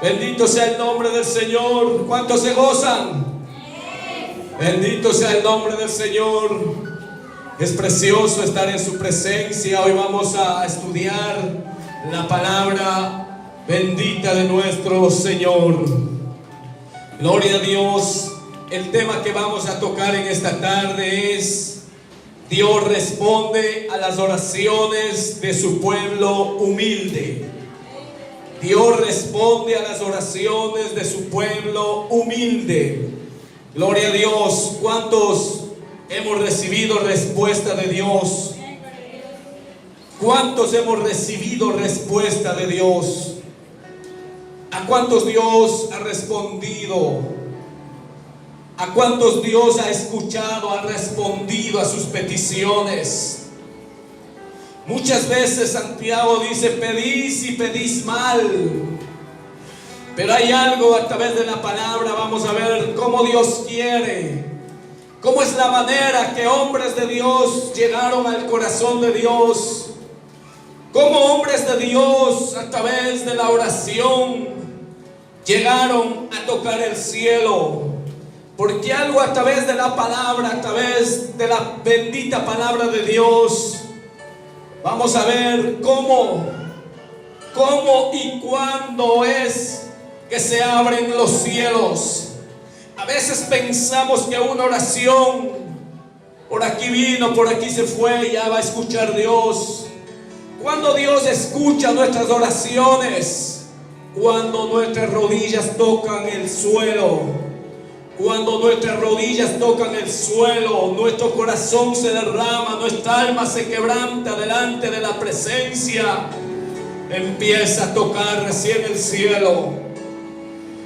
Bendito sea el nombre del Señor. ¿Cuántos se gozan? Bendito sea el nombre del Señor. Es precioso estar en su presencia. Hoy vamos a estudiar la palabra bendita de nuestro Señor. Gloria a Dios. El tema que vamos a tocar en esta tarde es: Dios responde a las oraciones de su pueblo humilde. Dios responde a las oraciones de su pueblo humilde. Gloria a Dios. ¿Cuántos hemos recibido respuesta de Dios? ¿Cuántos hemos recibido respuesta de Dios? ¿A cuántos Dios ha respondido? ¿A cuántos Dios ha escuchado, ha respondido a sus peticiones? Muchas veces Santiago dice: pedís y pedís mal. Pero hay algo a través de la palabra. Vamos a ver cómo Dios quiere, cómo es la manera que hombres de Dios llegaron al corazón de Dios, cómo hombres de Dios a través de la oración llegaron a tocar el cielo. Porque algo a través de la palabra, a través de la bendita palabra de Dios, vamos a ver cómo y cuándo es que se abren los cielos. A veces pensamos que una oración, por aquí vino, por aquí se fue, ya va a escuchar Dios. Cuando Dios escucha nuestras oraciones, cuando nuestras rodillas tocan el suelo. Cuando nuestras rodillas tocan el suelo, nuestro corazón se derrama, nuestra alma se quebranta delante de la presencia, empieza a tocar recién el cielo.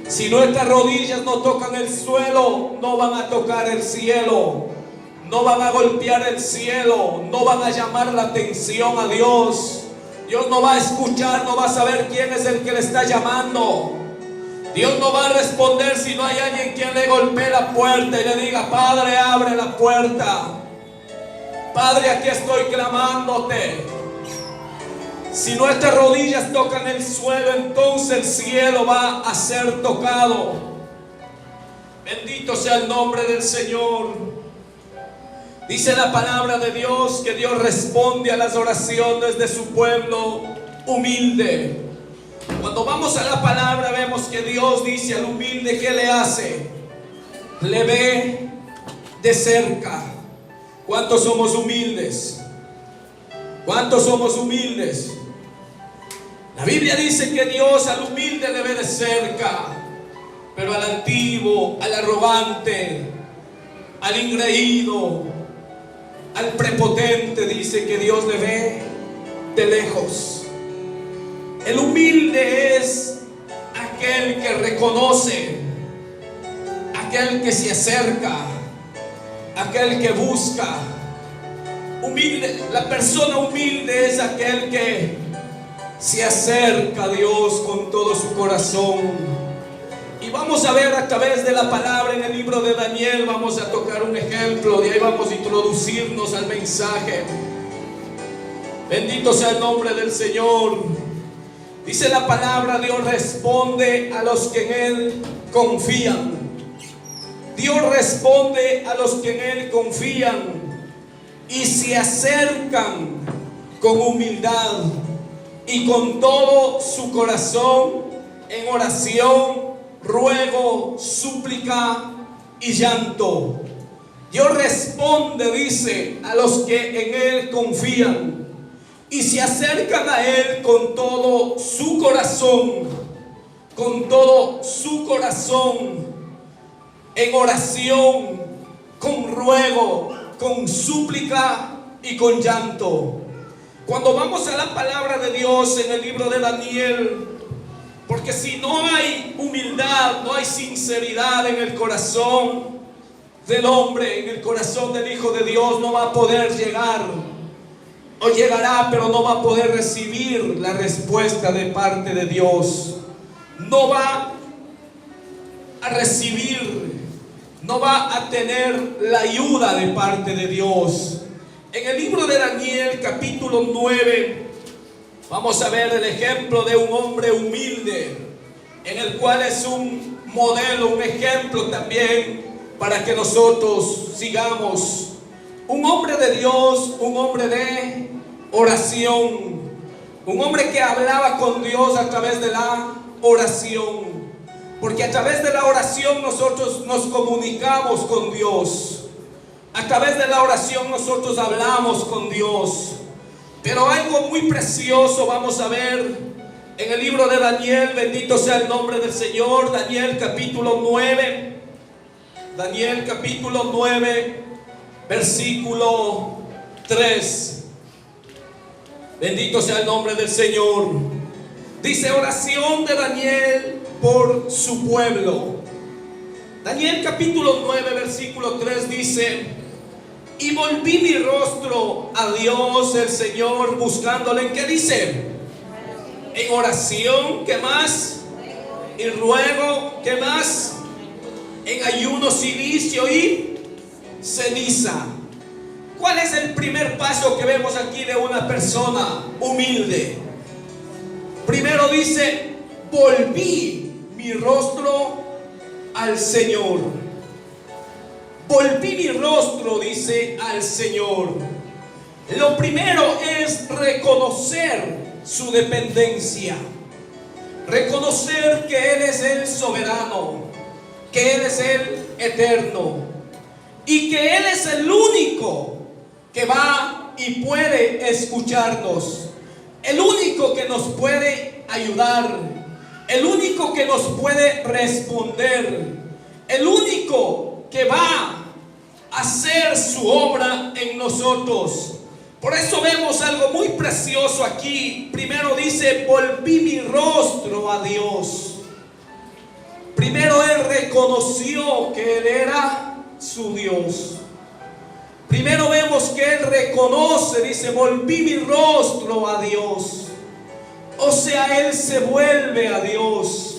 Si nuestras rodillas no tocan el suelo, no van a tocar el cielo, no van a golpear el cielo, no van a llamar la atención a Dios. Dios no va a escuchar, no va a saber quién es el que le está llamando. Dios no va a responder si no hay alguien quien le golpee la puerta y le diga: Padre, abre la puerta. Padre, aquí estoy clamándote. Si nuestras rodillas tocan el suelo, entonces el cielo va a ser tocado. Bendito sea el nombre del Señor. Dice la palabra de Dios que Dios responde a las oraciones de su pueblo humilde. Cuando vamos a la palabra vemos que Dios dice al humilde, ¿qué le hace? Le ve de cerca. ¿Cuántos somos humildes? ¿Cuántos somos humildes? La Biblia dice que Dios al humilde le ve de cerca, pero al altivo, al arrogante, al ingreído, al prepotente, dice que Dios le ve de lejos. El humilde es aquel que reconoce, aquel que se acerca, aquel que busca. Humilde, la persona humilde es aquel que se acerca a Dios con todo su corazón. Y vamos a ver a través de la palabra en el libro de Daniel, vamos a tocar un ejemplo, de ahí vamos a introducirnos al mensaje. Bendito sea el nombre del Señor. Dice la palabra: Dios responde a los que en Él confían. Dios responde a los que en Él confían y se acercan con humildad y con todo su corazón en oración, ruego, súplica y llanto. Dios responde, dice, a los que en Él confían y se acercan a Él con todo su corazón, en oración, con ruego, con súplica y con llanto. Cuando vamos a la palabra de Dios en el libro de Daniel, porque si no hay humildad, no hay sinceridad en el corazón del hombre, en el corazón del Hijo de Dios, no va a poder llegar. O llegará, pero no va a poder recibir la respuesta de parte de Dios. No va a recibir, no va a tener la ayuda de parte de Dios. En el libro de Daniel, capítulo 9, vamos a ver el ejemplo de un hombre humilde. en el cual es un modelo, un ejemplo también para que nosotros sigamos. Un hombre de Dios, un hombre de oración, un hombre que hablaba con Dios a través de la oración, porque a través de la oración nosotros nos comunicamos con Dios. A través de la oración nosotros hablamos con Dios. Pero algo muy precioso vamos a ver en el libro de Daniel. Bendito sea el nombre del Señor. Daniel capítulo 9. Daniel capítulo 9, versículo 3. Bendito sea el nombre del Señor. Dice: oración de Daniel por su pueblo. Daniel capítulo 9, versículo 3 dice: y volví mi rostro a Dios el Señor, buscándole. ¿En qué dice? En oración. ¿Qué más? Y ruego. ¿Qué más? En ayuno, silicio y ceniza. ¿Cuál es el primer paso que vemos aquí de una persona humilde? Primero dice: volví mi rostro al Señor. Volví mi rostro, dice, al Señor. Lo primero es reconocer su dependencia. Reconocer que Él es el soberano, que Él es el eterno y que Él es el único que va y puede escucharnos, el único que nos puede ayudar, el único que nos puede responder, el único que va a hacer su obra en nosotros. Por eso vemos algo muy precioso aquí. Primero dice: volví mi rostro a Dios. Primero él reconoció que él era su Dios. Primero vemos que él reconoce, dice: volví mi rostro a Dios. O sea, él se vuelve a Dios.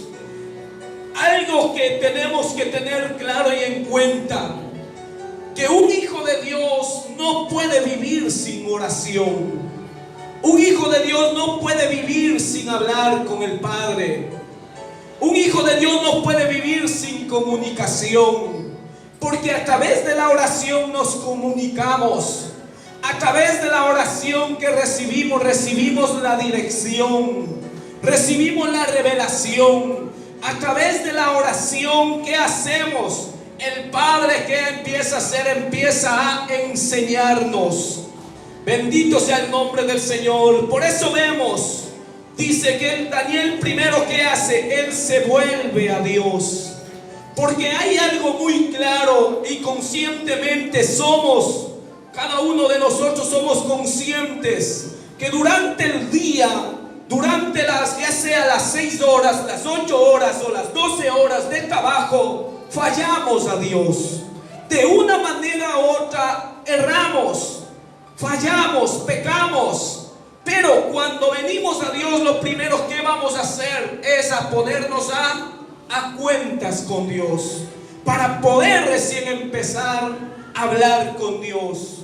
Algo que tenemos que tener claro y en cuenta: que un hijo de Dios no puede vivir sin oración. Un hijo de Dios no puede vivir sin hablar con el Padre. Un hijo de Dios no puede vivir sin comunicación, porque a través de la oración nos comunicamos. A través de la oración que recibimos la dirección, recibimos la revelación. A través de la oración, ¿qué hacemos? El Padre, ¿qué empieza a hacer? Empieza a enseñarnos. Bendito sea el nombre del Señor. Por eso vemos, dice que Daniel primero, ¿qué hace? Él se vuelve a Dios. Porque hay algo muy claro y conscientemente cada uno de nosotros somos conscientes que durante el día, durante ya sea las 6 horas, las 8 horas o las 12 horas de trabajo, fallamos a Dios. De una manera u otra erramos, fallamos, pecamos. Pero cuando venimos a Dios, lo primero que vamos a hacer es a ponernos a cuentas con Dios, para poder recién empezar a hablar con Dios.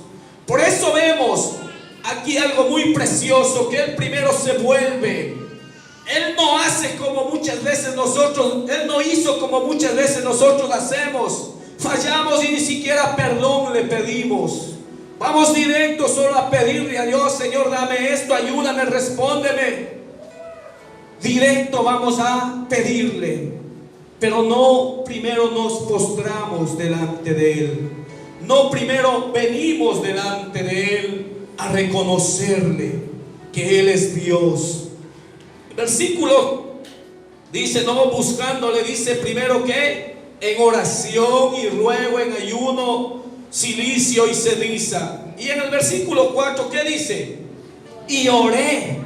Por eso vemos aquí algo muy precioso, que Él primero se vuelve. Él no hace como muchas veces nosotros, Él no hizo como muchas veces nosotros hacemos. Fallamos y ni siquiera perdón le pedimos. Vamos directo solo a pedirle a Dios: Señor, dame esto, ayúdame, respóndeme. Directo vamos a pedirle. Pero no primero nos postramos delante de Él. No primero venimos delante de Él a reconocerle que Él es Dios. El versículo dice: no buscándole, dice primero que en oración y ruego, en ayuno, silicio y ceniza. Y en el versículo 4, ¿qué dice? Y oré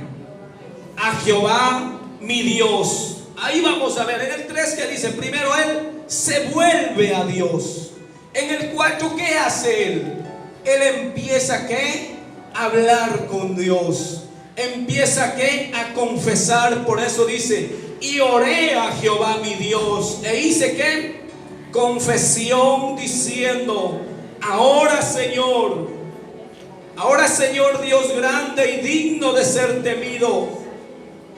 a Jehová mi Dios. Ahí vamos a ver, en el 3 que dice, primero él se vuelve a Dios. En el 4, ¿qué hace él? Él empieza ¿qué? A hablar con Dios. Empieza ¿qué? A confesar. Por eso dice, y oré a Jehová mi Dios. E hice ¿qué? Confesión diciendo, ahora Señor Dios grande y digno de ser temido,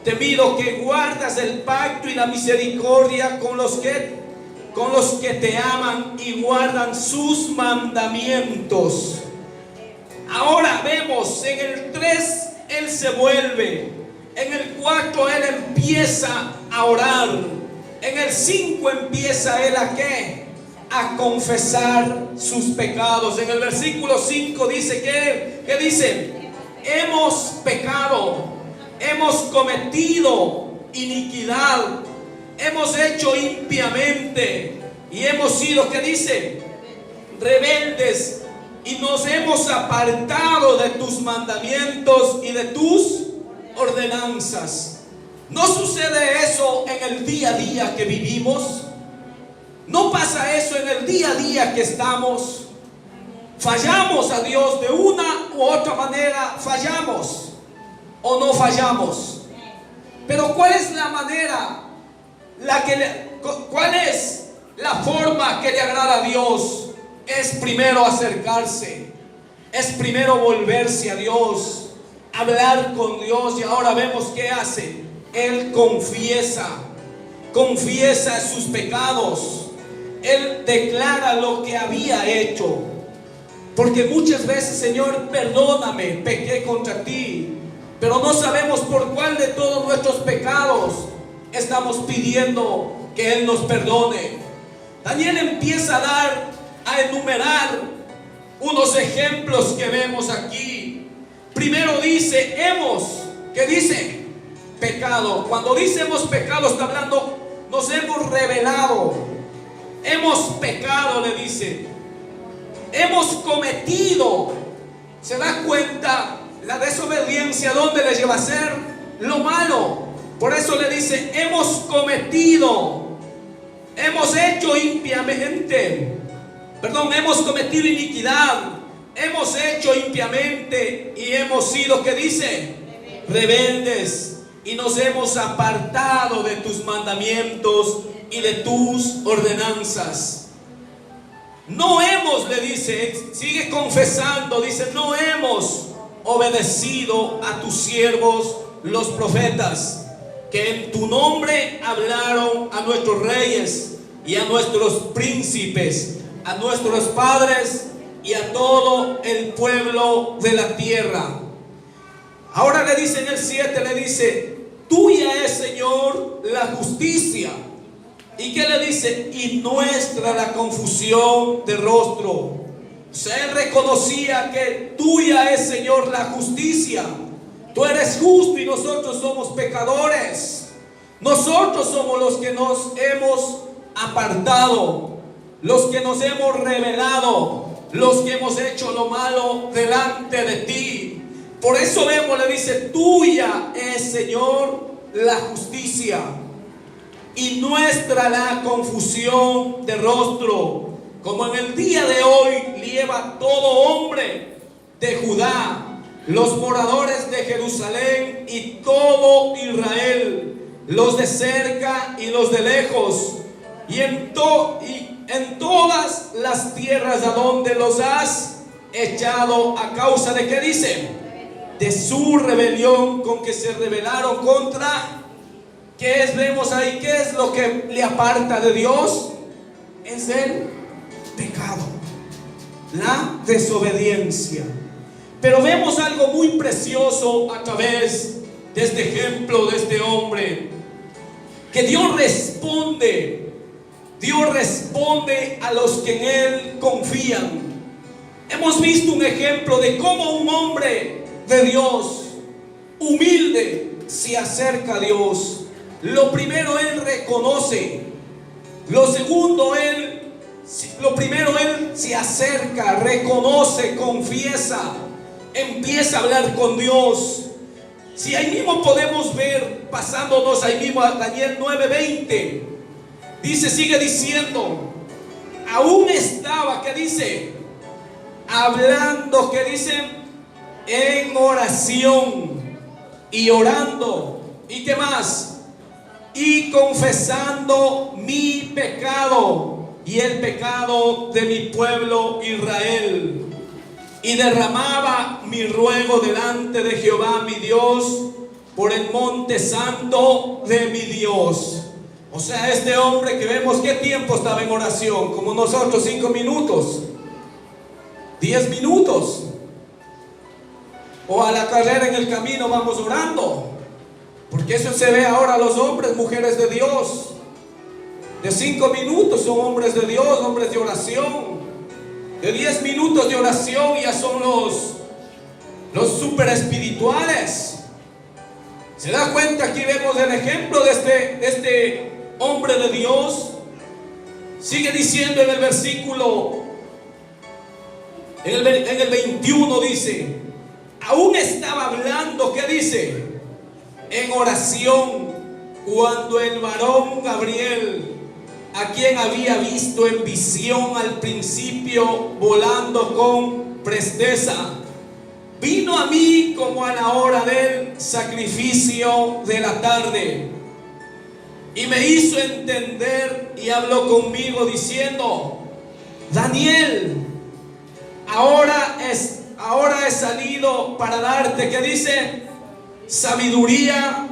temido, que guardas el pacto y la misericordia con los que te aman y guardan sus mandamientos. Ahora vemos en el 3 Él se vuelve, en el 4 Él empieza a orar, en el 5 empieza Él ¿a qué? A confesar sus pecados. En el versículo 5 dice ¿qué dice? Hemos pecado, hemos cometido iniquidad, hemos hecho impiamente y hemos sido, ¿qué dice? Rebeldes, y nos hemos apartado de tus mandamientos y de tus ordenanzas. ¿No sucede eso en el día a día que vivimos? ¿No pasa eso en el día a día que estamos? Fallamos a Dios de una u otra manera, fallamos o no fallamos. Pero ¿cuál es la manera? ¿Cuál es la forma que le agrada a Dios? Es primero acercarse, es primero volverse a Dios, hablar con Dios. Y ahora vemos qué hace. Él confiesa sus pecados. Él declara lo que había hecho. Porque muchas veces, Señor, perdóname, pequé contra ti, pero no sabemos por cuál de todos nuestros pecados estamos pidiendo que Él nos perdone. Daniel empieza a enumerar unos ejemplos que vemos aquí. Primero dice, ¿qué dice? Pecado. Cuando dice hemos pecado, está hablando, nos hemos rebelado, hemos pecado, le dice. Hemos cometido. ¿Se da cuenta? La desobediencia, ¿dónde le lleva a hacer? Lo malo. Por eso le dice, hemos cometido, hemos hecho impiamente. Hemos cometido iniquidad, hemos hecho impiamente y hemos sido, ¿qué dice? Rebeldes, y nos hemos apartado de tus mandamientos y de tus ordenanzas. No hemos, le dice, sigue confesando, dice, no hemos obedecido a tus siervos los profetas, que en tu nombre hablaron a nuestros reyes y a nuestros príncipes, a nuestros padres y a todo el pueblo de la tierra. Ahora le dice en el 7, le dice, tuya es, Señor, la justicia. ¿Y qué le dice? Y nuestra la confusión de rostro. O sea, él reconocía que tuya es, Señor, la justicia. Tú eres justo y nosotros somos pecadores. Nosotros somos los que nos hemos apartado, los que nos hemos rebelado, los que hemos hecho lo malo delante de ti. Por eso vemos, le dice, tuya es, Señor, la justicia y nuestra la confusión de rostro, como en el día de hoy lleva todo hombre de Judá, los moradores de Jerusalén y todo Israel, los de cerca y los de lejos, y en todas las tierras a donde los has echado, a causa de, ¿qué dice? De su rebelión con que se rebelaron contra. ¿Qué es? Vemos ahí, ¿qué es lo que le aparta de Dios? Es el pecado, la desobediencia. Pero vemos algo muy precioso a través de este ejemplo de este hombre, que Dios responde a los que en Él confían. Hemos visto un ejemplo de cómo un hombre de Dios, humilde, se acerca a Dios. Lo primero, él reconoce. Lo primero, él se acerca, reconoce, confiesa, empieza a hablar con Dios. Si ahí mismo podemos ver, pasándonos ahí mismo a Daniel 9:20, dice, sigue diciendo, aún estaba, ¿qué dice? Hablando, ¿qué dice? En oración y orando. ¿Y qué más? Y confesando mi pecado y el pecado de mi pueblo Israel, y derramaba mi ruego delante de Jehová mi Dios por el monte santo de mi Dios. O sea, este hombre que vemos, ¿qué tiempo estaba en oración? Como nosotros, 5 minutos, 10 minutos. O a la carrera en el camino vamos orando. Porque eso se ve ahora a los hombres, mujeres de Dios. De 5 minutos son hombres de Dios, hombres de oración. De 10 minutos de oración ya son los super espirituales. ¿Se da cuenta? Aquí vemos el ejemplo de este hombre de Dios. Sigue diciendo en el versículo, en el 21 dice, aún estaba hablando, ¿qué dice? En oración, cuando el varón Gabriel, a quien había visto en visión al principio volando con presteza, vino a mí como a la hora del sacrificio de la tarde, y me hizo entender y habló conmigo diciendo, Daniel, ahora he salido para darte, ¿qué dice? Sabiduría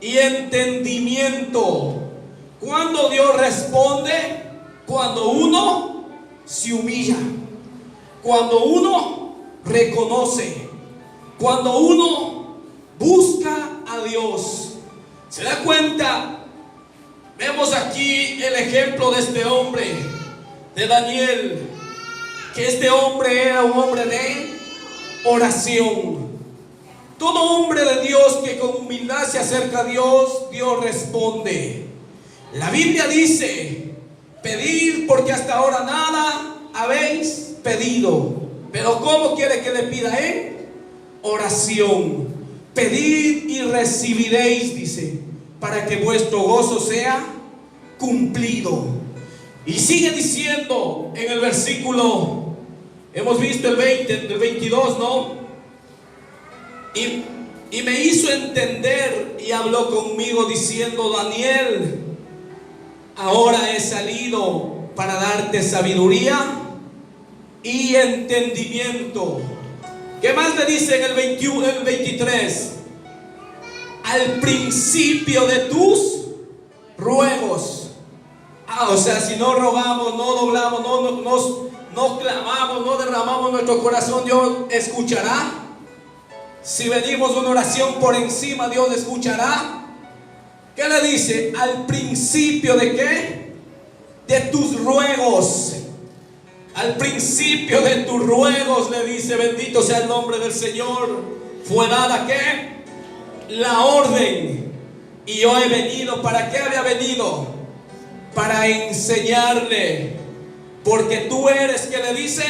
y entendimiento. Cuando Dios responde, cuando uno se humilla, cuando uno reconoce, cuando uno busca a Dios. ¿Se da cuenta? Vemos aquí el ejemplo de este hombre, de Daniel, que este hombre era un hombre de oración. Todo hombre de Dios que con humildad se acerca a Dios, Dios responde. La Biblia dice, pedid porque hasta ahora nada habéis pedido. Pero ¿cómo quiere que le pida él? Oración. Pedid y recibiréis, dice, para que vuestro gozo sea cumplido. Y sigue diciendo en el versículo, hemos visto el 20, el 22, ¿no? Y me hizo entender y habló conmigo diciendo, Daniel, ahora he salido para darte sabiduría y entendimiento. ¿Qué más le dice en el 21, el 23? Al principio de tus ruegos. O sea, si no rogamos, no doblamos, no clamamos, no derramamos nuestro corazón, Dios escuchará. Si venimos una oración por encima, Dios escuchará. ¿Qué le dice? Al principio de ¿qué? De tus ruegos. Al principio de tus ruegos le dice, bendito sea el nombre del Señor, fue dada ¿qué? La orden. Y yo he venido, ¿para qué había venido? Para enseñarle, porque tú eres, ¿qué le dice?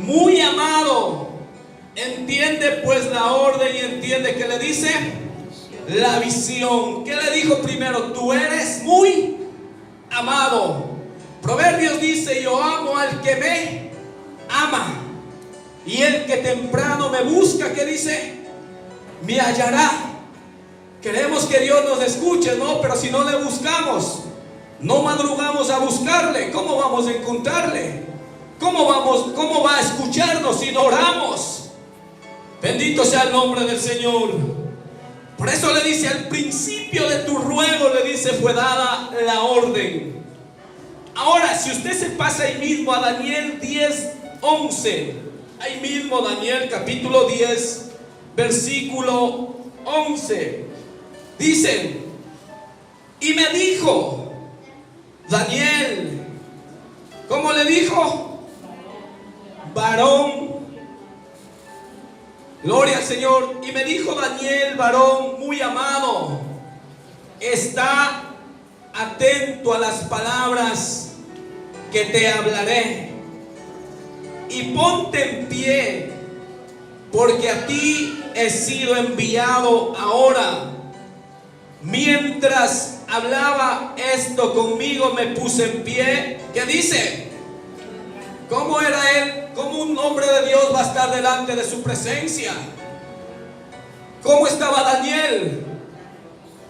Muy amado. Entiende pues la orden y entiende que le dice la visión. ¿Qué le dijo primero? Tú eres muy amado. Proverbios dice, yo amo al que me ama, y el que temprano me busca, ¿qué dice? Me hallará. Queremos que Dios nos escuche, ¿no? Pero si no le buscamos, no madrugamos a buscarle, ¿cómo vamos a encontrarle? ¿Cómo va a escucharnos si no oramos? Bendito sea el nombre del Señor. Por eso le dice, al principio de tu ruego, le dice, fue dada la orden. Ahora, si usted se pasa ahí mismo a Daniel 10:11, ahí mismo Daniel capítulo 10, versículo 11, dice, y me dijo Daniel, ¿cómo le dijo? Varón. Gloria al Señor. Y me dijo Daniel, varón muy amado, está atento a las palabras que te hablaré, y ponte en pie, porque a ti he sido enviado ahora. Mientras hablaba esto conmigo, me puse en pie. ¿Qué dice? ¿Cómo era él? ¿Cómo un hombre de Dios va a estar delante de su presencia? ¿Cómo estaba Daniel?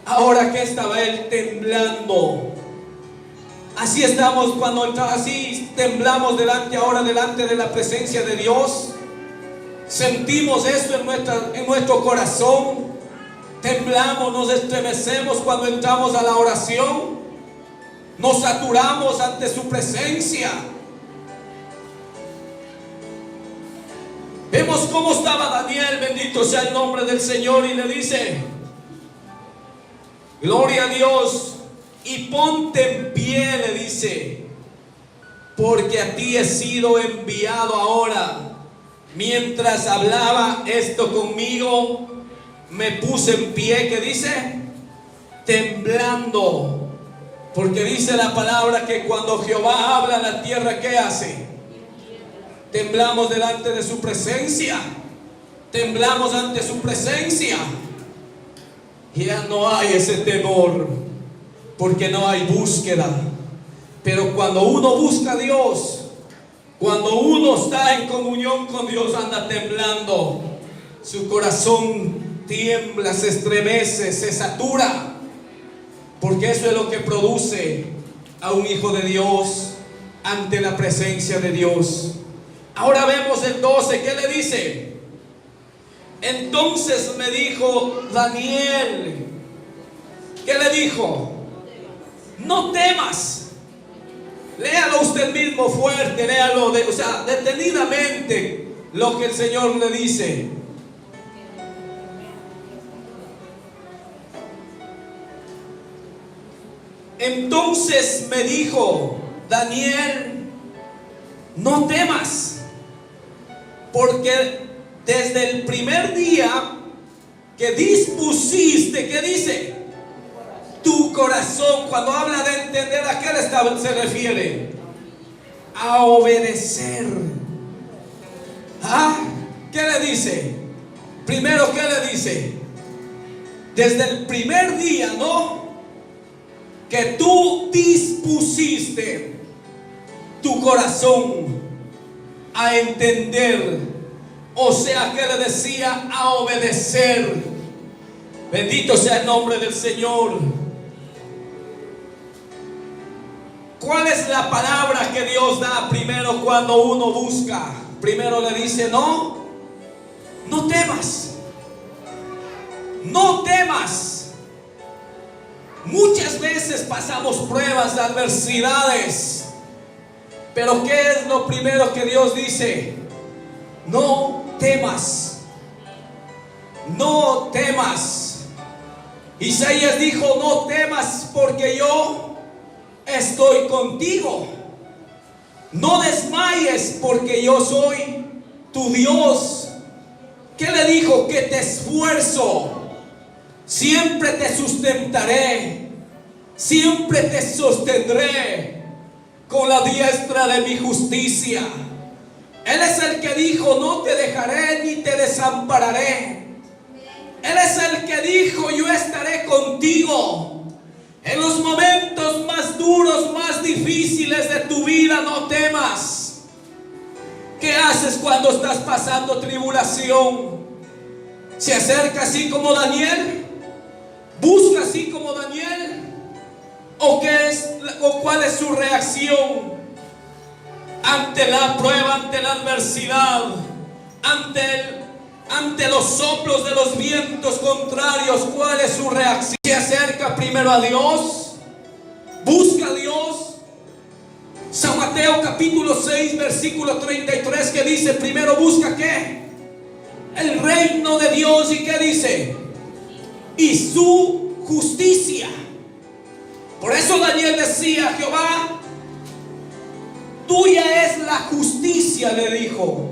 Ahora que estaba él temblando. Así estamos cuando así temblamos delante de la presencia de Dios. Sentimos eso en nuestro corazón. temblamos, nos estremecemos cuando entramos a la oración, nos saturamos ante su presencia. Vemos cómo estaba Daniel, bendito sea el nombre del Señor, y le dice: gloria a Dios, y ponte en pie, le dice, porque a ti he sido enviado ahora. Mientras hablaba esto conmigo, me puse en pie, ¿qué dice? Temblando, porque dice la palabra que cuando Jehová habla, la tierra, ¿qué hace? Temblamos delante de su presencia, temblamos ante su presencia. Ya no hay ese temor, porque no hay búsqueda. Pero cuando uno busca a Dios, cuando uno está en comunión con Dios, anda temblando. Su corazón tiembla, se estremece, se satura, porque eso es lo que produce a un hijo de Dios ante la presencia de Dios. Ahora vemos el 12, ¿qué le dice? Entonces me dijo Daniel, ¿qué le dijo? No temas. Léalo usted mismo fuerte, léalo, detenidamente lo que el Señor le dice. Entonces me dijo Daniel, no temas, porque desde el primer día que dispusiste, ¿qué dice? Tu corazón. Cuando habla de entender, ¿a qué se refiere? A obedecer. ¿Qué le dice? Primero, ¿qué le dice? Desde el primer día, ¿no? Que tú dispusiste tu corazón a entender. O sea, ¿qué le decía? A obedecer. Bendito sea el nombre del Señor. ¿Cuál es la palabra que Dios da primero cuando uno busca? Primero le dice: no temas. No temas. Muchas veces pasamos pruebas, adversidades, pero ¿qué es lo primero que Dios dice? No temas. No temas. Isaías dijo: no temas, porque yo estoy contigo. No desmayes, porque yo soy tu Dios. ¿Qué le dijo? Que te esfuerzo, siempre te sustentaré, siempre te sostendré con la diestra de mi justicia. Él es el que dijo: no te dejaré ni te desampararé. Él es el que dijo: yo estaré contigo. En los momentos más duros, más difíciles de tu vida, no temas. ¿Qué haces cuando estás pasando tribulación? ¿Se acerca así como Daniel? ¿Busca así como Daniel? ¿O cuál es su reacción ante la prueba, ante la adversidad, ante los soplos de los vientos contrarios? ¿Cuál es su reacción? ¿Se acerca primero a Dios? ¿Busca a Dios? San Mateo capítulo 6 versículo 33, que dice: primero busca ¿qué? El reino de Dios. ¿Y qué dice? Y su justicia. Por eso Daniel decía: Jehová, tuya es la justicia, le dijo,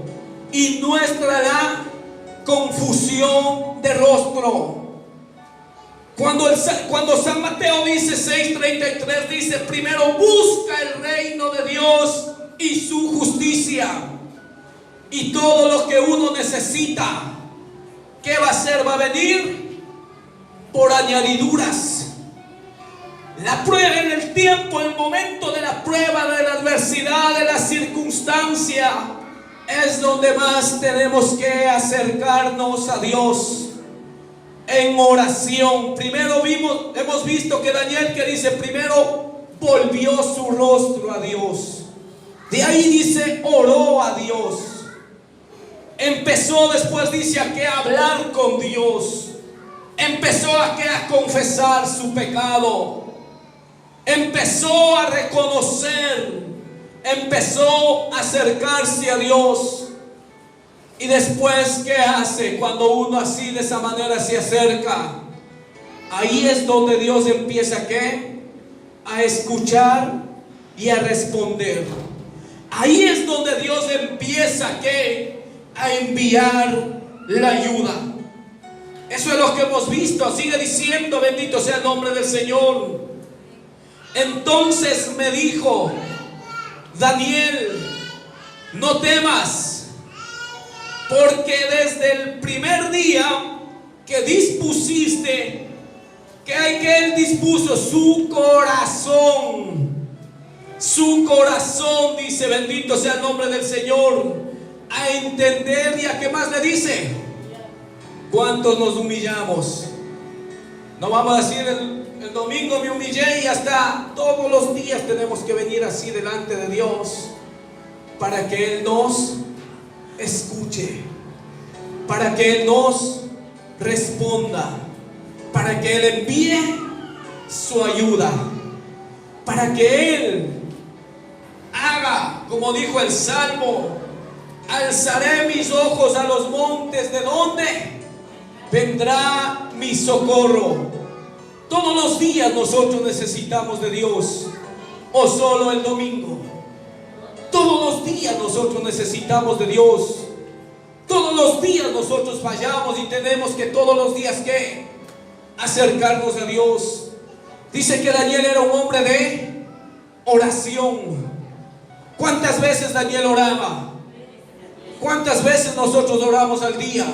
y nuestra la confusión de rostro. Cuando San Mateo dice 6:33, dice: primero busca el reino de Dios y su justicia, y todo lo que uno necesita, ¿qué va a hacer? Va a venir por añadiduras. La prueba, en el tiempo, el momento de la prueba, de la adversidad, de la circunstancia, es donde más tenemos que acercarnos a Dios en oración. Primero hemos visto que Daniel, que dice, primero volvió su rostro a Dios. De ahí dice, oró a Dios. Empezó después, dice, a que hablar con Dios. empezó a confesar su pecado, empezó a reconocer, empezó a acercarse a Dios. Y después, ¿qué hace cuando uno así de esa manera se acerca? Ahí es donde Dios empieza ¿qué? A escuchar y a responder. Ahí es donde Dios empieza ¿qué? A enviar la ayuda. Eso es lo que hemos visto. Sigue diciendo, bendito sea el nombre del Señor. Entonces me dijo: Daniel, no temas, porque desde el primer día que dispusiste, que Él dispuso su corazón, dice, bendito sea el nombre del Señor, a entender. Y a qué más le dice: ¿cuántos nos humillamos? No vamos a decir el domingo me humillé y hasta todos los días tenemos que venir así delante de Dios para que Él nos escuche, para que Él nos responda, para que Él envíe su ayuda, para que Él haga, como dijo el Salmo: alzaré mis ojos a los montes, ¿de dónde vendrá mi socorro? Todos los días nosotros necesitamos de Dios, o solo el domingo. Todos los días nosotros necesitamos de Dios. Todos los días nosotros fallamos y tenemos que todos los días ¿qué? Acercarnos a Dios. Dice que Daniel era un hombre de oración. ¿Cuántas veces Daniel oraba? ¿Cuántas veces nosotros oramos al día?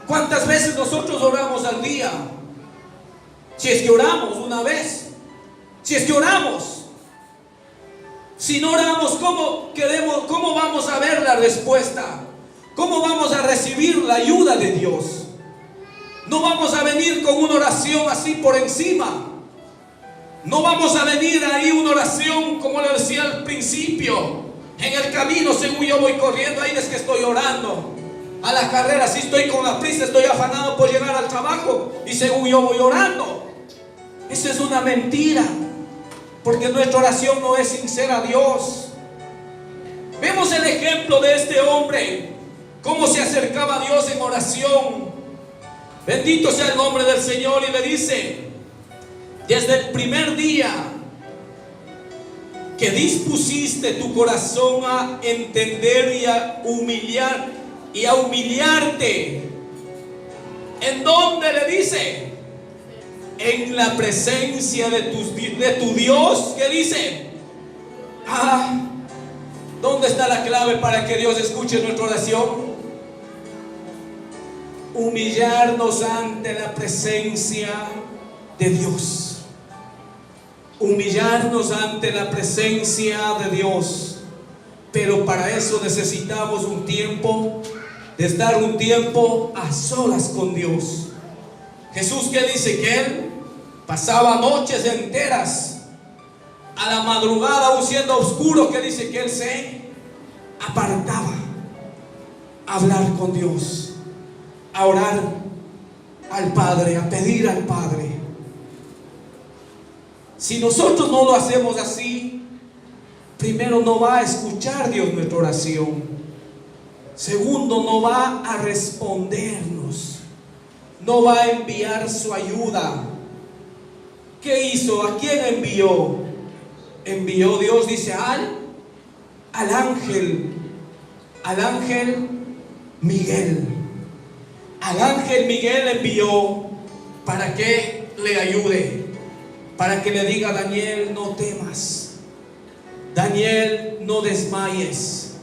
¿Cuántas veces nosotros oramos al día? Si es que oramos una vez, si es que oramos. Si no oramos, ¿cómo vamos a ver la respuesta? ¿Cómo vamos a recibir la ayuda de Dios? No vamos a venir con una oración así por encima. No vamos a venir ahí una oración como le decía al principio, en el camino, según yo voy corriendo, ahí es que estoy orando. A la carrera, si estoy con la prisa, estoy afanado por llegar al trabajo y según yo voy orando. Eso es una mentira, porque nuestra oración no es sincera a Dios. Vemos el ejemplo de este hombre, cómo se acercaba a Dios en oración. Bendito sea el nombre del Señor. Y le dice: desde el primer día que dispusiste tu corazón a entender y a humillarte, ¿en dónde le dice? En la presencia de tu Dios. ¿Qué dice? ¿Dónde está la clave para que Dios escuche nuestra oración? Humillarnos ante la presencia de Dios. Humillarnos ante la presencia de Dios. Pero para eso necesitamos un tiempo, de estar un tiempo a solas con Dios. Jesús, ¿qué dice? Que Él pasaba noches enteras, a la madrugada, aún siendo oscuro, que dice que Él se apartaba a hablar con Dios, a orar al Padre, a pedir al Padre. Si nosotros no lo hacemos así, primero, no va a escuchar Dios nuestra oración. Segundo, no va a respondernos. No va a enviar su ayuda. ¿Qué hizo? ¿A quién envió? Envió Dios, dice, al ángel Miguel. Al ángel Miguel envió para que le ayude, para que le diga: Daniel, no temas. Daniel, no desmayes.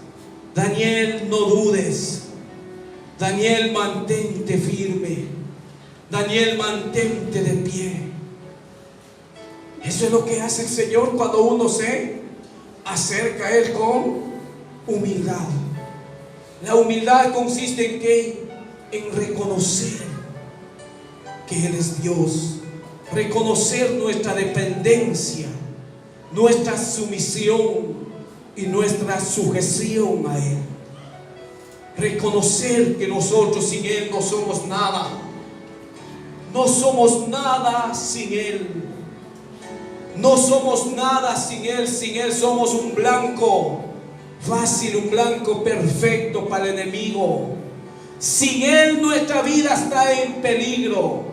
Daniel, no dudes. Daniel, mantente firme. Daniel, mantente de pie. Eso es lo que hace el Señor cuando uno se acerca a Él con humildad. La humildad consiste en ¿qué? En reconocer que Él es Dios. Reconocer nuestra dependencia, nuestra sumisión y nuestra sujeción a Él. Reconocer que nosotros sin Él no somos nada. No somos nada sin Él. No somos nada sin Él. Sin Él somos un blanco fácil, un blanco perfecto para el enemigo. Sin Él nuestra vida está en peligro.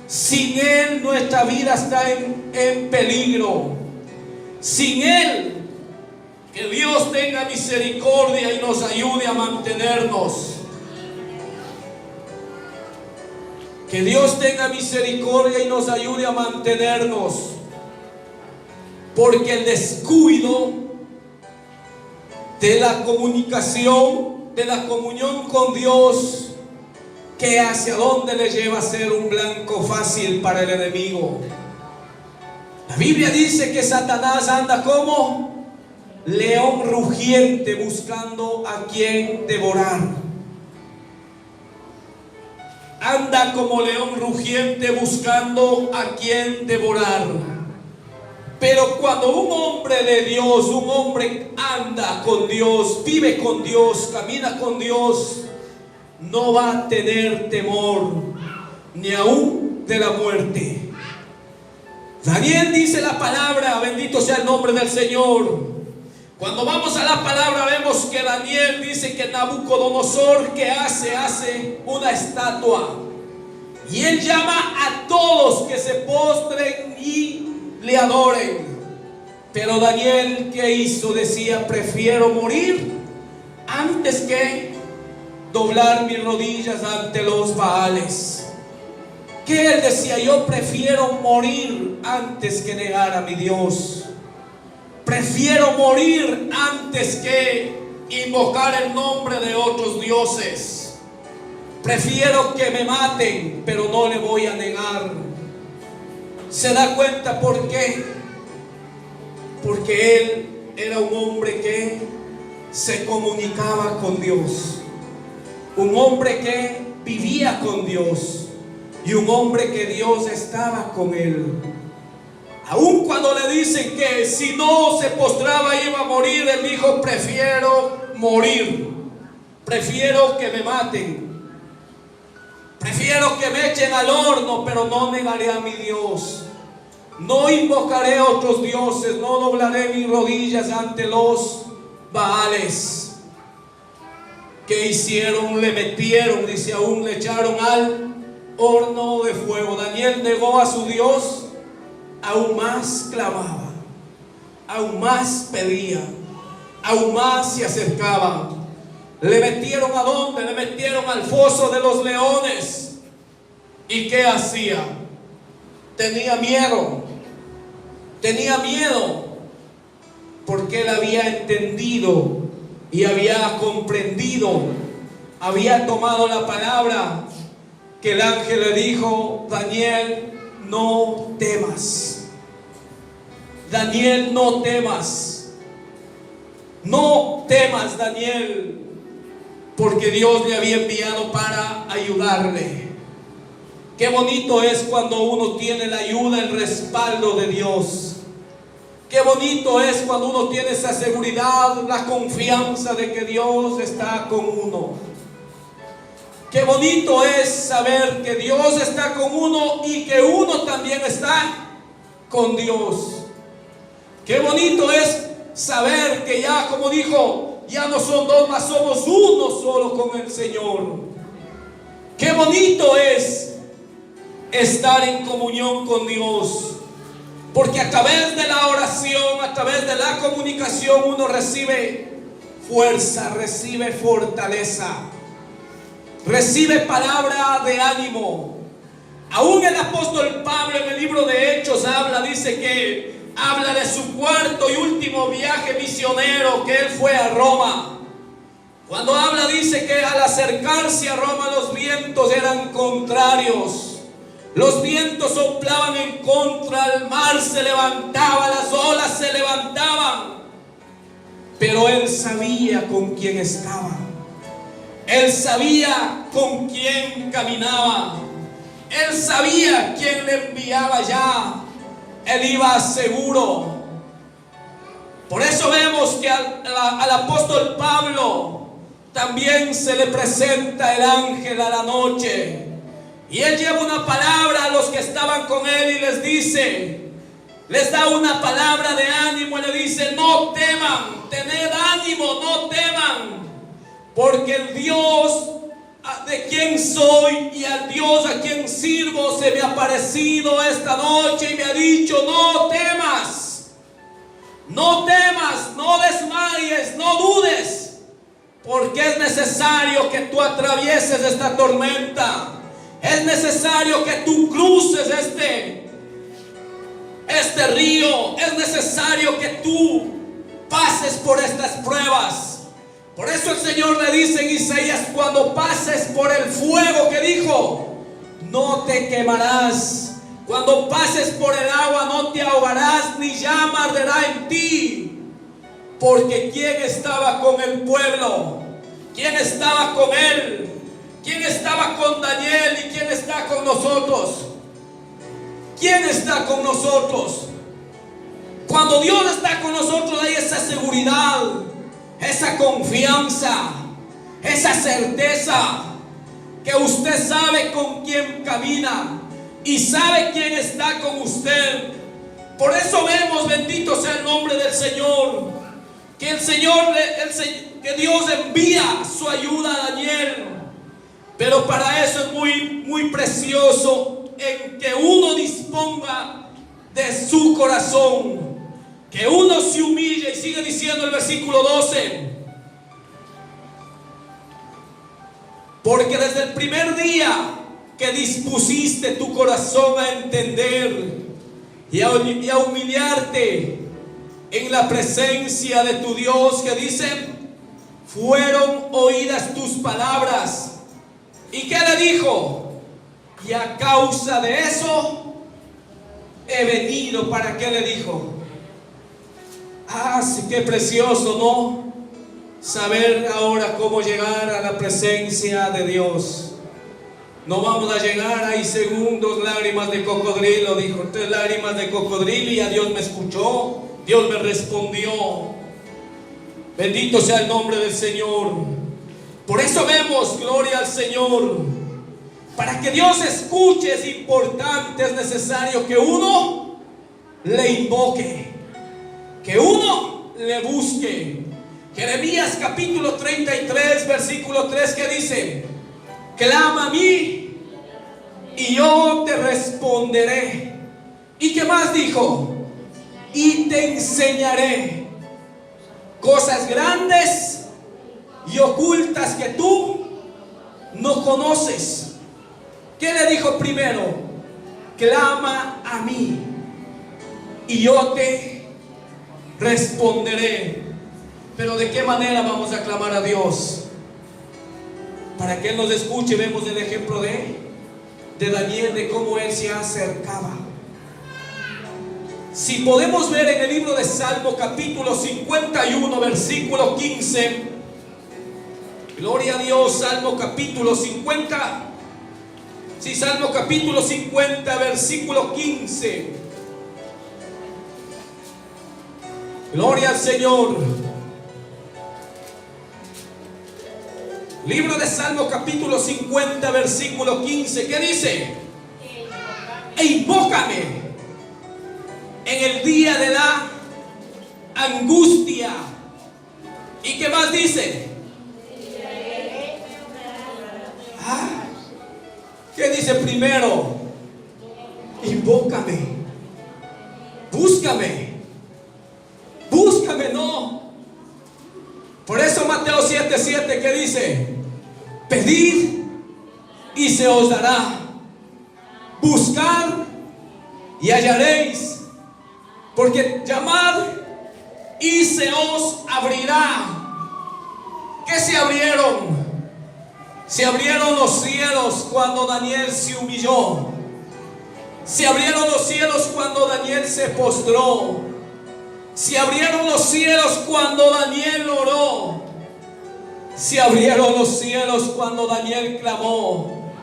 Sin Él nuestra vida está en peligro. Sin Él, que Dios tenga misericordia y nos ayude a mantenernos. Que Dios tenga misericordia y nos ayude a mantenernos. Porque el descuido de la comunicación, de la comunión con Dios, que hacia dónde le lleva a ser un blanco fácil para el enemigo. La Biblia dice que Satanás anda como león rugiente buscando a quien devorar. Anda como león rugiente buscando a quien devorar. Pero cuando un hombre de Dios, un hombre anda con Dios, vive con Dios, camina con Dios, no va a tener temor ni aún de la muerte. Daniel dice la palabra, bendito sea el nombre del Señor. Cuando vamos a la palabra vemos que Daniel dice que Nabucodonosor que hace una estatua. Y él llama a todos que se postren y le adoren. Pero Daniel, ¿qué hizo? Decía, prefiero morir antes que doblar mis rodillas ante los Baales. Que él decía, yo prefiero morir antes que negar a mi Dios. Prefiero morir antes que invocar el nombre de otros dioses. Prefiero que me maten, pero no le voy a negar. ¿Se da cuenta por qué? Porque él era un hombre que se comunicaba con Dios. Un hombre que vivía con Dios. Y un hombre que Dios estaba con él. Aun cuando le dicen que si no se postraba iba a morir, él dijo, prefiero morir. Prefiero que me maten. Prefiero que me echen al horno, pero no negaré a mi Dios. No invocaré a otros dioses, no doblaré mis rodillas ante los Baales. ¿Qué hicieron? Le metieron, dice, aún le echaron al horno de fuego. Daniel negó a su Dios, aún más clamaba, aún más pedía, aún más se acercaba. Le metieron ¿a dónde? Le metieron al foso de los leones. ¿Y qué hacía? Tenía miedo. Tenía miedo. Porque él había entendido y había comprendido, había tomado la palabra que el ángel le dijo, Daniel, no temas. Daniel, no temas. No temas, Daniel. Porque Dios le había enviado para ayudarle. Qué bonito es cuando uno tiene la ayuda, el respaldo de Dios. Qué bonito es cuando uno tiene esa seguridad, la confianza de que Dios está con uno. Qué bonito es saber que Dios está con uno y que uno también está con Dios. Qué bonito es saber que ya, como dijo, ya no son dos, más somos uno solo con el Señor. Qué bonito es estar en comunión con Dios. Porque a través de la oración, a través de la comunicación, uno recibe fuerza, recibe fortaleza, recibe palabra de ánimo. Aún el apóstol Pablo en el libro de Hechos dice que habla de su cuarto y último viaje misionero, que él fue a Roma. Cuando habla dice que al acercarse a Roma los vientos eran contrarios. Los vientos soplaban en contra, el mar se levantaba, las olas se levantaban. Pero él sabía con quién estaba. Él sabía con quién caminaba. Él sabía quién le enviaba allá. Él iba seguro. Por eso vemos que al apóstol Pablo también se le presenta el ángel a la noche. Y él lleva una palabra a los que estaban con él y les dice, les da una palabra de ánimo y le dice: no teman, tened ánimo, no teman, porque el Dios de quien soy y al Dios a quien sirvo se me ha aparecido esta noche y me ha dicho: no temas, no temas, no desmayes, no dudes, porque es necesario que tú atravieses esta tormenta. Es necesario que tú cruces este río. Es necesario que tú pases por estas pruebas. Por eso el Señor le dice en Isaías: cuando pases por el fuego, que dijo, no te quemarás. Cuando pases por el agua, no te ahogarás, ni llama arderá en ti. Porque ¿quién estaba con el pueblo? ¿Quién estaba con él? ¿Quién estaba con Daniel y quién está con nosotros? ¿Quién está con nosotros? Cuando Dios está con nosotros hay esa seguridad, esa confianza, esa certeza que usted sabe con quién camina y sabe quién está con usted. Por eso vemos, bendito sea el nombre del Señor, que que Dios envía su ayuda a Daniel. Pero para eso es muy precioso en que uno disponga de su corazón, que uno se humille. Y sigue diciendo el versículo 12: porque desde el primer día que dispusiste tu corazón a entender y a humillarte en la presencia de tu Dios, que dice, fueron oídas tus palabras. ¿Y qué le dijo? Y a causa de eso he venido. ¿Para qué le dijo? Sí, qué precioso, ¿no? Saber ahora cómo llegar a la presencia de Dios. No vamos a llegar ahí segundos, lágrimas de cocodrilo. Dijo, 3 lágrimas de cocodrilo y a Dios me escuchó, Dios me respondió. Bendito sea el nombre del Señor. Por eso vemos, gloria al Señor. Para que Dios escuche es importante, es necesario que uno le invoque, que uno le busque. Jeremías capítulo 33, versículo 3, que dice: clama a mí y yo te responderé. ¿Y qué más dijo? Y te enseñaré cosas grandes y ocultas que tú no conoces. ¿Qué le dijo primero? Clama a mí y yo te responderé. Pero ¿de qué manera vamos a clamar a Dios? Para que Él nos escuche. Vemos el ejemplo de Daniel, de cómo él se acercaba. Si podemos ver en el libro de Salmo capítulo 51, versículo 15. Gloria a Dios. Salmo capítulo 50. Sí, Salmo capítulo 50, versículo 15. Gloria al Señor. Libro de Salmo capítulo 50, versículo 15. ¿Qué dice? E invócame en el día de la angustia. ¿Y qué más dice? ¿Qué dice primero? Invócame. Búscame. Búscame, no. Por eso Mateo 7:7, ¿qué dice? Pedid y se os dará. Buscad y hallaréis. Porque llamad y se os abrirá. ¿Qué se abrieron? Se abrieron los cielos cuando Daniel se humilló. Se abrieron los cielos cuando Daniel se postró. Se abrieron los cielos cuando Daniel oró. Se abrieron los cielos cuando Daniel clamó.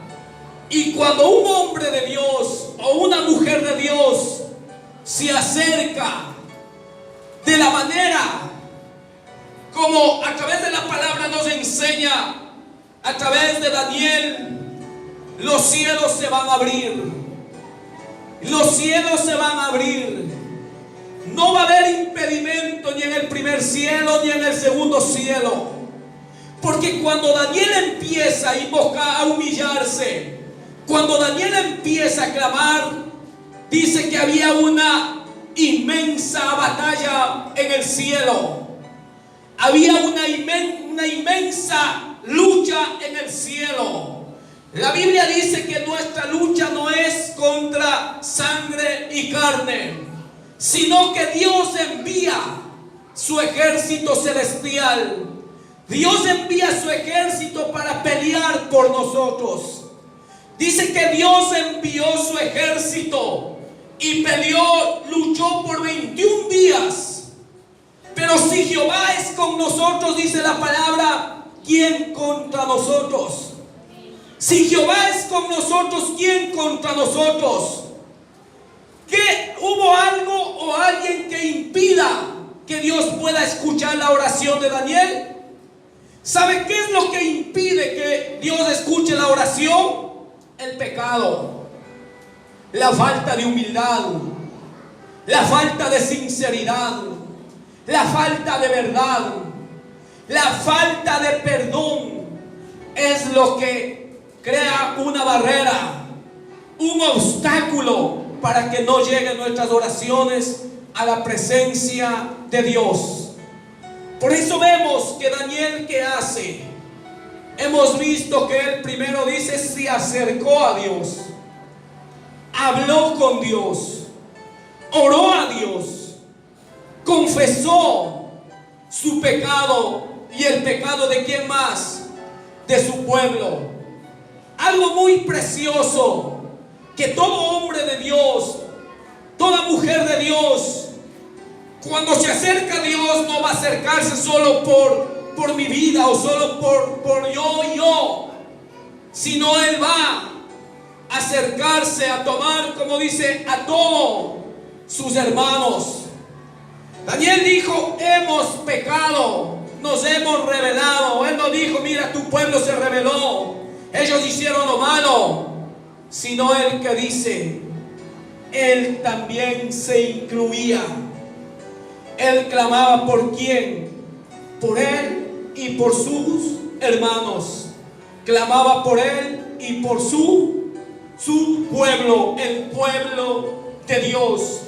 Y cuando un hombre de Dios o una mujer de Dios se acerca de la manera como a través de la palabra nos enseña, a través de Daniel, los cielos se van a abrir. Los cielos se van a abrir. No va a haber impedimento ni en el primer cielo ni en el segundo cielo. Porque cuando Daniel empieza a invocar, a humillarse, cuando Daniel empieza a clamar, dice que había una inmensa batalla en el cielo. Había una inmensa lucha en el cielo. La Biblia dice que nuestra lucha no es contra sangre y carne, sino que Dios envía su ejército celestial. Dios envía su ejército para pelear por nosotros. Dice que Dios envió su ejército y peleó, luchó por 21 días. Pero si Jehová es con nosotros, dice la palabra, ¿quién contra nosotros? Si Jehová es con nosotros, ¿quién contra nosotros? ¿Que hubo algo o alguien que impida que Dios pueda escuchar la oración de Daniel? ¿Sabe qué es lo que impide que Dios escuche la oración? El pecado, la falta de humildad, la falta de sinceridad, la falta de verdad, la falta de perdón es lo que crea una barrera, un obstáculo para que no lleguen nuestras oraciones a la presencia de Dios. Por eso vemos que Daniel, ¿qué hace? Hemos visto que él primero dice, se acercó a Dios, habló con Dios, oró a Dios, confesó su pecado y el pecado de ¿quién más? De su pueblo. Algo muy precioso, que todo hombre de Dios, toda mujer de Dios, cuando se acerca a Dios, no va a acercarse solo por mi vida o solo por yo, sino Él va a acercarse a tomar, como dice, a todos sus hermanos. Daniel dijo, hemos pecado, nos hemos rebelado. Él no dijo, mira, tu pueblo se rebeló, ellos hicieron lo malo, sino él que dice, él también se incluía. Él clamaba por quién, por él y por sus hermanos. Clamaba por él y por su pueblo, el pueblo de Dios.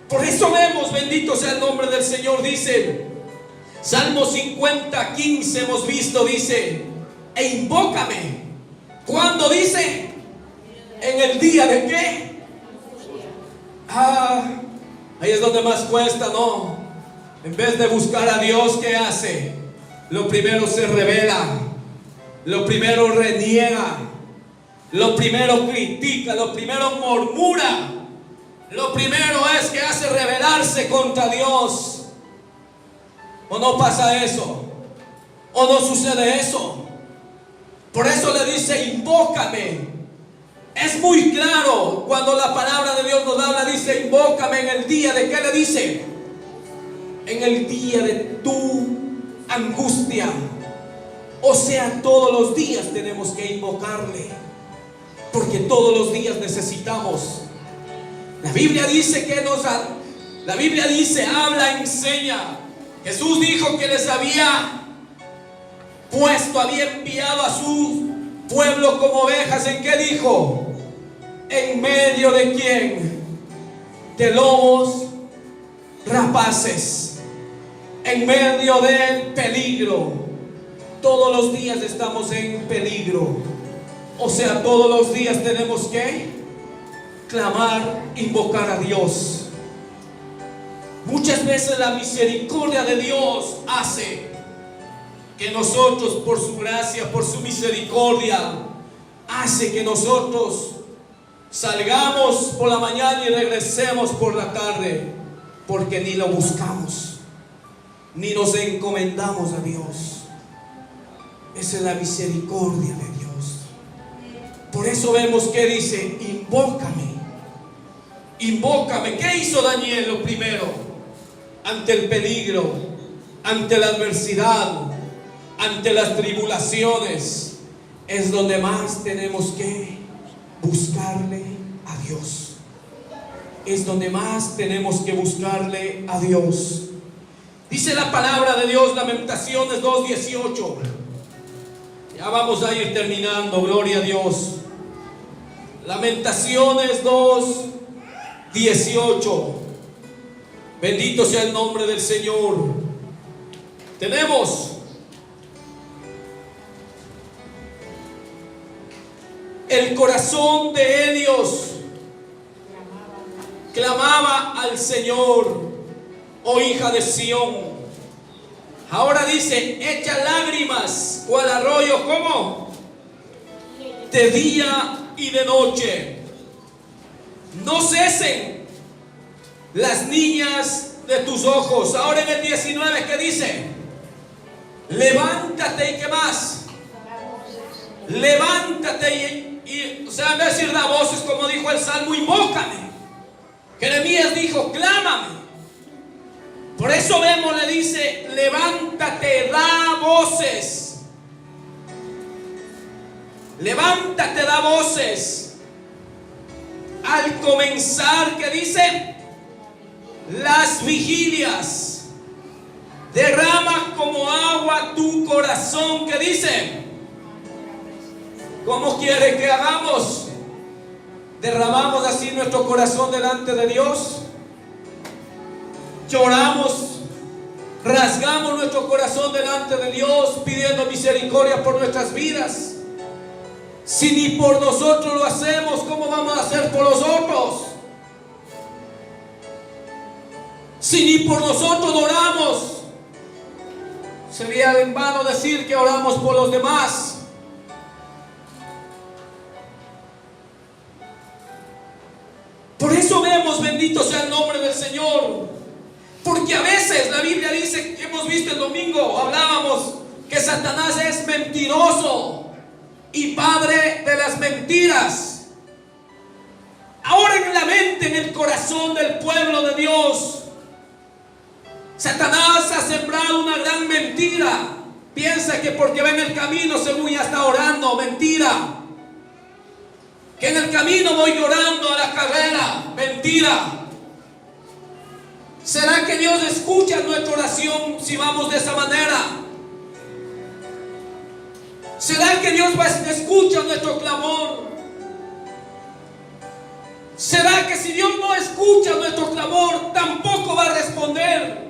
Por eso vemos, bendito sea el nombre del Señor, dice Salmo 50:15, hemos visto, dice, e invócame. ¿Cuándo dice? En el día de qué. Ahí es donde más cuesta, ¿no? En vez de buscar a Dios, ¿qué hace? Lo primero se revela, lo primero reniega, lo primero critica, lo primero murmura, lo primero es que hace rebelarse contra Dios. ¿O no pasa eso? ¿O no sucede eso? Por eso le dice, invócame. Es muy claro cuando la palabra de Dios nos habla, dice, invócame en el día de, ¿qué le dice? En el día de tu angustia. O sea, todos los días tenemos que invocarle, porque todos los días necesitamos. La Biblia dice que la Biblia dice, habla, enseña. Jesús dijo que les había enviado a su pueblo como ovejas. ¿En qué dijo? ¿En medio de quién? De lobos rapaces, en medio del peligro. Todos los días estamos en peligro. O sea, todos los días tenemos que clamar, invocar a Dios. Muchas veces la misericordia de Dios hace que nosotros, por su gracia, por su misericordia, hace que nosotros salgamos por la mañana y regresemos por la tarde, porque ni lo buscamos, ni nos encomendamos a Dios. Esa es la misericordia de Dios. Por eso vemos que dice, invócame, invócame. ¿Qué hizo Daniel? Lo primero, ante el peligro, ante la adversidad, ante las tribulaciones, es donde más tenemos que buscarle a Dios. Es donde más tenemos que buscarle a Dios. Dice la palabra de Dios, Lamentaciones 2:18. Ya vamos a ir terminando, gloria a Dios. Lamentaciones 2:18. Bendito sea el nombre del Señor. Tenemos: el corazón de ellos clamaba al Señor, oh hija de Sión. Ahora dice: echa lágrimas cual arroyo, ¿cómo? De día y de noche. No cesen las niñas de tus ojos. Ahora en el 19, ¿qué dice? Levántate, ¿y qué más? Levántate y o sea, en vez de decir da voces, como dijo el Salmo, invócame. Jeremías dijo: clámame. Por eso vemos, le dice: levántate, da voces. Levántate, da voces. Al comenzar, ¿qué dice? Las vigilias. Derrama como agua tu corazón. ¿Qué dice? ¿Cómo quiere que hagamos? Derramamos así nuestro corazón delante de Dios. Lloramos, rasgamos nuestro corazón delante de Dios, pidiendo misericordia por nuestras vidas. Si ni por nosotros lo hacemos, ¿cómo vamos a hacer por los otros? Si ni por nosotros oramos, sería en vano decir que oramos por los demás. Por eso vemos, bendito sea el nombre del Señor, porque a veces la Biblia dice, que hemos visto el domingo, hablábamos que Satanás es mentiroso y padre de las mentiras. Ahora en la mente, en el corazón del pueblo de Dios, Satanás ha sembrado una gran mentira. Piensa que porque va en el camino, según ya está orando, mentira. Que en el camino voy llorando a la carrera, mentira. ¿Será que Dios escucha nuestra oración si vamos de esa manera? ¿Será que Dios escucha nuestro clamor? ¿Será que si Dios no escucha nuestro clamor, tampoco va a responder?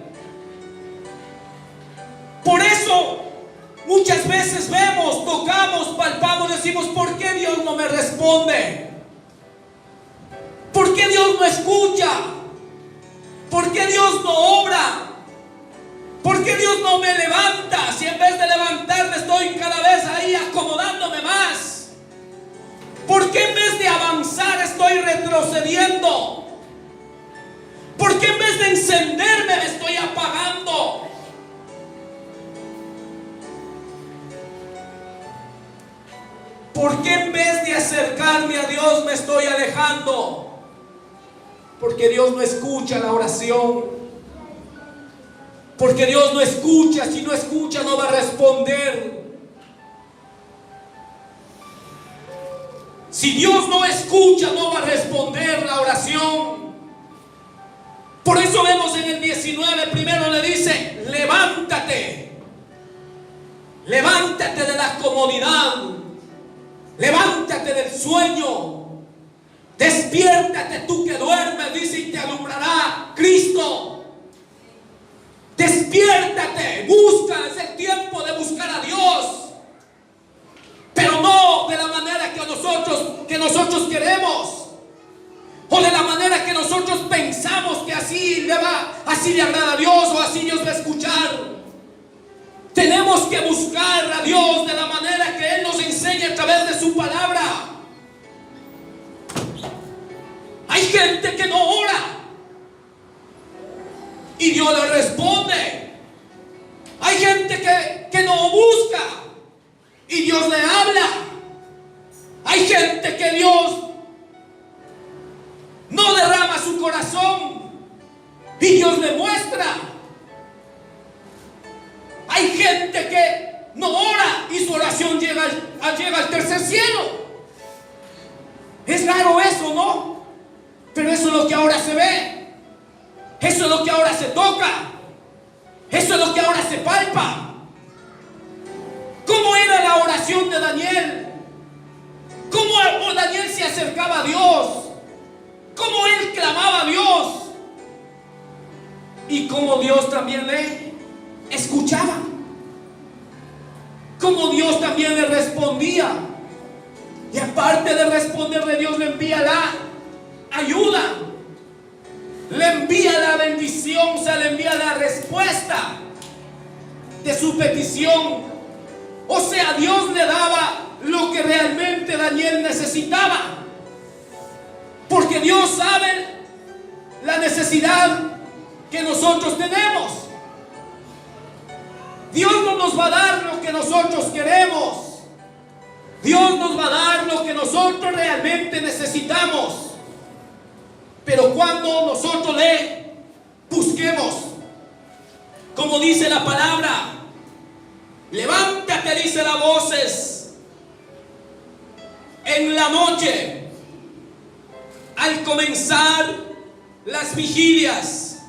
Por eso muchas veces vemos, tocamos, palpamos, decimos: ¿por qué Dios no me responde? ¿Por qué Dios no escucha? ¿Por qué Dios no obra? ¿Por qué Dios no me levanta? Si en vez de levantarme estoy cada vez ahí acomodándome más. ¿Por qué en vez de avanzar estoy retrocediendo? ¿Por qué en vez de encenderme me estoy apagando? ¿Por qué en vez de acercarme a Dios me estoy alejando? Porque Dios no escucha la oración. Porque Dios no escucha. Si no escucha, no va a responder. Si Dios no escucha, no va a responder la oración. Por eso vemos en el 19, primero le dice: levántate. Levántate de la comodidad. Levántate del sueño. Despiértate tú que duermes, dice, y te alumbrará Cristo. Despiértate, busca, es el tiempo de buscar a Dios, pero no de la manera que nosotros queremos, o de la manera que nosotros pensamos que así le agrada a Dios, o así Dios va a escuchar. Tenemos que buscar a Dios de la manera que Él nos enseña a través de su palabra. Hay gente que no ora y Dios le responde. Hay gente que no busca y Dios le habla. Hay gente que Dios no derrama su corazón y Dios le muestra. Hay gente que no ora y su oración llega al tercer cielo. Es raro eso, ¿no? Pero eso es lo que ahora se ve. Eso es lo que ahora se toca. Eso es lo que ahora se palpa. ¿Cómo era la oración de Daniel? ¿Cómo Daniel se acercaba a Dios? ¿Cómo él clamaba a Dios? Y cómo Dios también le escuchaba. Cómo Dios también le respondía. Y aparte de responderle, Dios le envía la ayuda. Le envía la bendición, o sea, le envía la respuesta de su petición. O sea, Dios le daba lo que realmente Daniel necesitaba. Porque Dios sabe la necesidad que nosotros tenemos. Dios no nos va a dar lo que nosotros queremos. Dios nos va a dar lo que nosotros realmente necesitamos. Pero cuando nosotros le busquemos, como dice la palabra, levántate, dice las voces, en la noche, al comenzar las vigilias,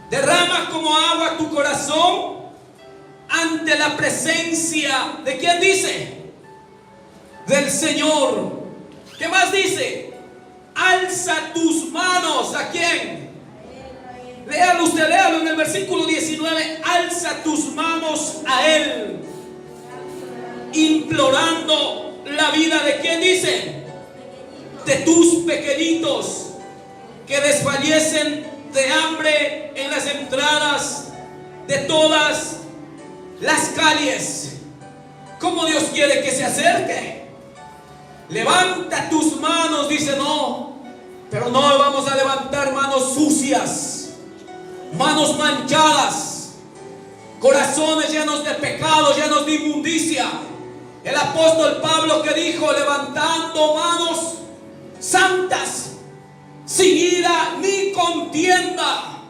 derrama como agua tu corazón ante la presencia de ¿quién dice? Del Señor. ¿Qué más dice? Alza tus manos. ¿A quién? Léalo usted, léalo en el versículo 19. Alza tus manos a Él, implorando la vida de ¿quién dice? De tus pequeñitos que desfallecen de hambre en las entradas de todas las calles. ¿Cómo Dios quiere que se acerque? Levanta tus manos, dice, no, pero no vamos a levantar manos sucias, manos manchadas, corazones llenos de pecado, llenos de inmundicia. El apóstol Pablo que dijo, levantando manos santas, sin ira ni contienda,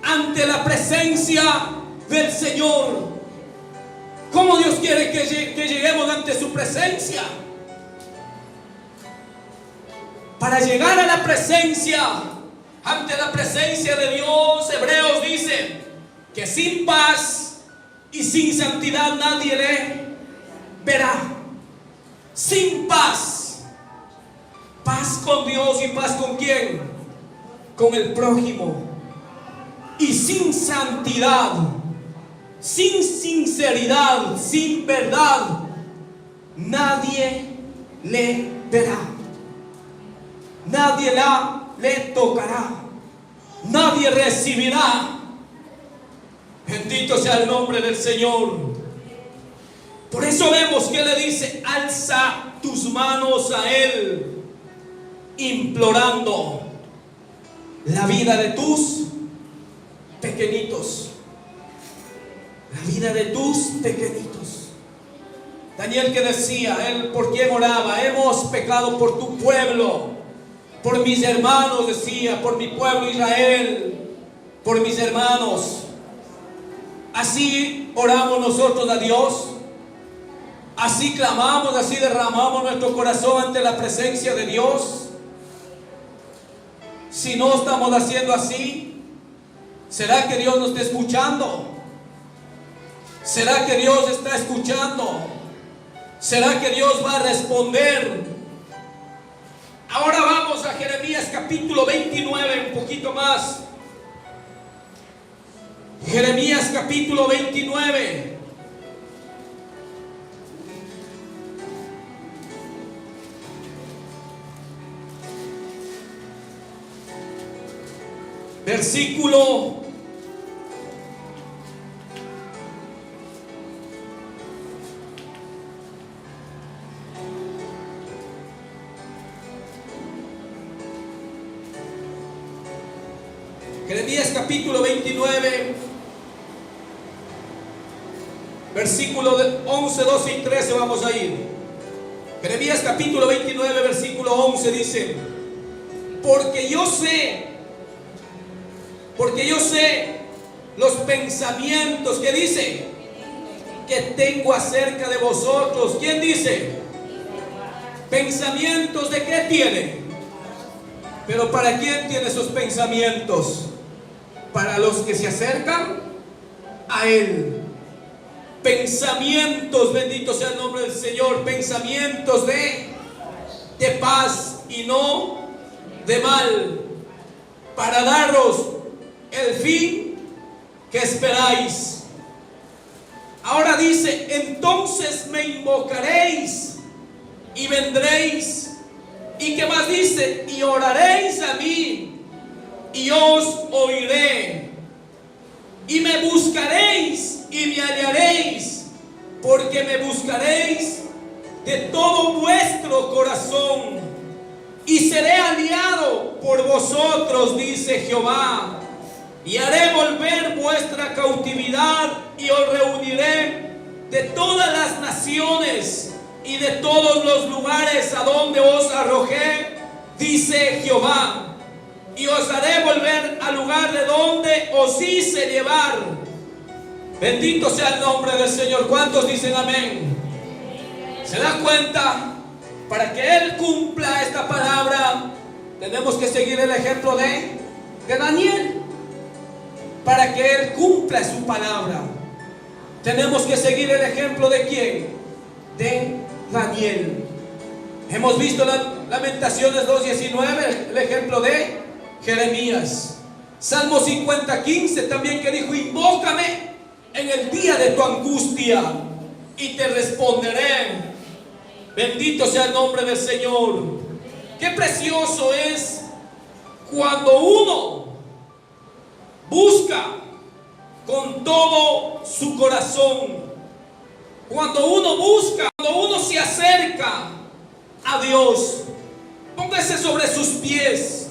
ante la presencia del Señor. ¿Cómo Dios quiere que lleguemos ante su presencia? Para llegar a la presencia, ante la presencia de Dios, Hebreos dice que sin paz y sin santidad nadie le verá. Sin paz. Paz con Dios y paz con ¿quién? Con el prójimo. Y sin santidad, sin sinceridad, sin verdad, nadie le verá. Nadie le tocará. Nadie recibirá. Bendito sea el nombre del Señor. Por eso vemos que le dice, alza tus manos a Él, implorando la vida de tus pequeñitos. La vida de tus pequeñitos. Daniel que decía, él por quién oraba, hemos pecado por tu pueblo, por mis hermanos, decía, por mi pueblo Israel, por mis hermanos. Así oramos nosotros a Dios. Así clamamos, así derramamos nuestro corazón ante la presencia de Dios. Si no estamos haciendo así, ¿será que Dios nos está escuchando? ¿Será que Dios está escuchando? ¿Será que Dios va a responder? Ahora vamos a Jeremías capítulo 29, un poquito más. Jeremías capítulo 29. Versículo 29, versículo 11, 12 y 13 vamos a ir. Jeremías capítulo 29, versículo 11 dice: porque yo sé los pensamientos que dice que tengo acerca de vosotros. ¿Quién dice? ¿Pensamientos de qué tiene? Pero ¿para quién tiene esos pensamientos? Para los que se acercan a Él. Pensamientos, bendito sea el nombre del Señor, pensamientos de paz y no de mal, para daros el fin que esperáis. Ahora dice, entonces me invocaréis y vendréis. ¿Y qué más dice? Y oraréis a mí y os oiré. Y me buscaréis y me hallaréis, porque me buscaréis de todo vuestro corazón. Y seré aliado por vosotros, dice Jehová. Y haré volver vuestra cautividad y os reuniré de todas las naciones y de todos los lugares a donde os arrojé, dice Jehová. Y os haré volver al lugar de donde os hice llevar. Bendito sea el nombre del Señor. ¿Cuántos dicen amén? ¿Se da cuenta? Para que Él cumpla esta palabra, tenemos que seguir el ejemplo de Daniel. Para que Él cumpla su palabra, tenemos que seguir el ejemplo de ¿quién? De Daniel. Hemos visto Lamentaciones 2:19, el ejemplo de Jeremías. Salmo 50:15 también, que dijo: invócame en el día de tu angustia y te responderé. Bendito sea el nombre del Señor. Qué precioso es cuando uno busca con todo su corazón, cuando uno busca, cuando uno se acerca a Dios. Póngase sobre sus pies.